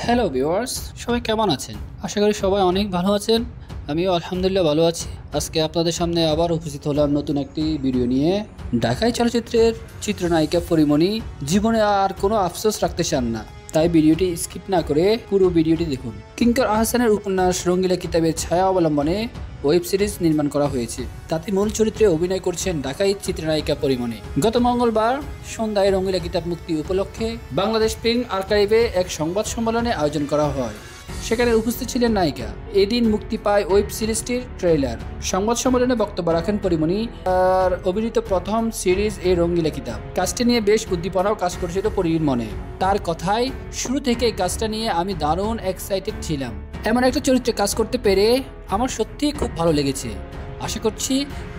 Hello viewers, সবাই কেমন আছেন? আশা করি সবাই অনেক ভালো আছেন। আমিও আলহামদুলিল্লাহ ভালো আছি। আজকে আপনাদের সামনে আবার উপস্থিত হলাম নতুন একটি ভিডিও নিয়ে। ঢাকাই চলচ্চিত্রের চিত্রনায়িকা পরিমণি জীবনে আর কোনো আফসোস রাখতে চান না, তাই ভিডিওটি স্কিপ না করে পুরো ভিডিওটি দেখুন। কিঙ্কর আহসানের উপন্যাস রঙ্গিলা কিতাবের ছায়া অবলম্বনে ওয়েব সিরিজ নির্মাণ করা হয়েছে। তাতে মূল চরিত্রে অভিনয় করছেন ঢাকাই চিত্রনায়িকা পরিমণি। গত মঙ্গলবার সন্ধ্যায় রঙ্গিলা কিতাব মুক্তি উপলক্ষে বাংলাদেশ ফিল্ম আর্কাইভে এক সংবাদ সম্মেলনের আয়োজন করা হয়। সেখানে উপস্থিত ছিলেন নায়িকা। এদিন মুক্তি পায় ওয়েব সিরিজটির ট্রেইলার। সংবাদ সম্মেলনে বক্তব্য রাখেন পরিমণি। আর অভিনীত প্রথম সিরিজ এই রঙ্গিলা কিতাব কাজটি নিয়ে বেশ উদ্দীপনাও কাজ করছিল পরির মনে। তার কথায়, শুরু থেকে এই কাজটা নিয়ে আমি দারুণ এক্সাইটেড ছিলাম। এমন একটা চরিত্রে কাজ করতে পেরে আমার সত্যিই খুব ভালো লেগেছে। আশা করছি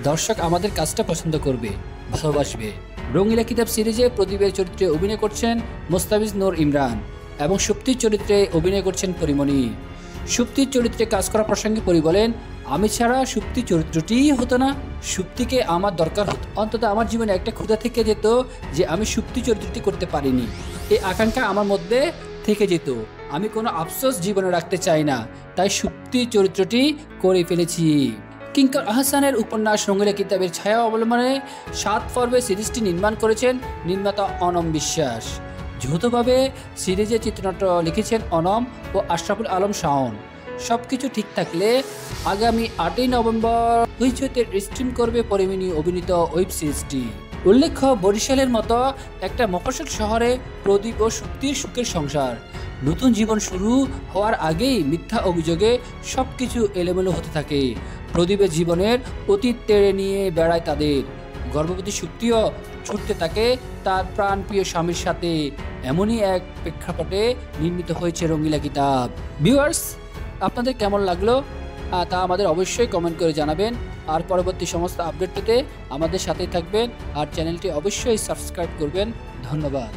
দর্শক আমাদের কাজটা পছন্দ করবে, ভালোবাসবে। রঙ্গিলা কিতাব সিরিজে প্রদীপের চরিত্রে অভিনয় করছেন মোস্তাফিজ নূর ইমরান এবং সুপ্তির চরিত্রে অভিনয় করছেন পরিমণি। সুপ্তির চরিত্রে কাজ করা প্রসঙ্গে পরি বলেন, আমি ছাড়া সুপ্তি চরিত্রটিই হতো না। সুপ্তিকে আমার দরকার হতো। অন্তত আমার জীবনে একটা ক্ষুধা থেকে যেত যে আমি সুপ্তি চরিত্রটি করতে পারিনি। এই আকাঙ্ক্ষা আমার মধ্যে থেকে যেত। আমি কোনো আফসোস জীবনে রাখতে চাই না, তাই সুপ্তি চরিত্রটি করে ফেলেছি। কিঙ্কর আহসানের উপন্যাস রঙ্গিলা কিতাবের ছায়া অবলম্বনে 7 পর্বে সিরিজটি নির্মাণ করেছেন নির্মাতা অনম বিশ্বাস। যৌথভাবে সিরিজের চিত্রনাট্য লিখেছেন অনম ও আশরাফুল আলম শাওন। সবকিছু ঠিক থাকলে আগামী 8ই নভেম্বর হইচইতে স্ট্রিম করবে পরিমণি অভিনীত ওয়েব সিরিজটি। উল্লেখ্য, বরিশালের মতো একটা মফস্বল শহরে প্রদীপ ও সুক্তির সুখের সংসার। নতুন জীবন শুরু হওয়ার আগেই মিথ্যা অভিযোগে সবকিছু এলোমেলো হতে থাকে। প্রদীপের জীবনের অতীত তেড়ে নিয়ে বেড়ায় তাদের। গর্ভবতী সুক্তিও ছুটতে থাকে তার প্রাণপ্রিয় স্বামীর সাথে। এমনই এক প্রেক্ষাপটে নির্মিত হয়েছে রঙ্গিলা কিতাব। ভিউয়ার্স, আপনাদের কেমন লাগলো তা আমাদের অবশ্যই কমেন্ট করে জানাবেন। আর পরবর্তী সমস্ত আপডেট পেতে আমাদের সাথেই থাকবেন আর চ্যানেলটি অবশ্যই সাবস্ক্রাইব করবেন। ধন্যবাদ।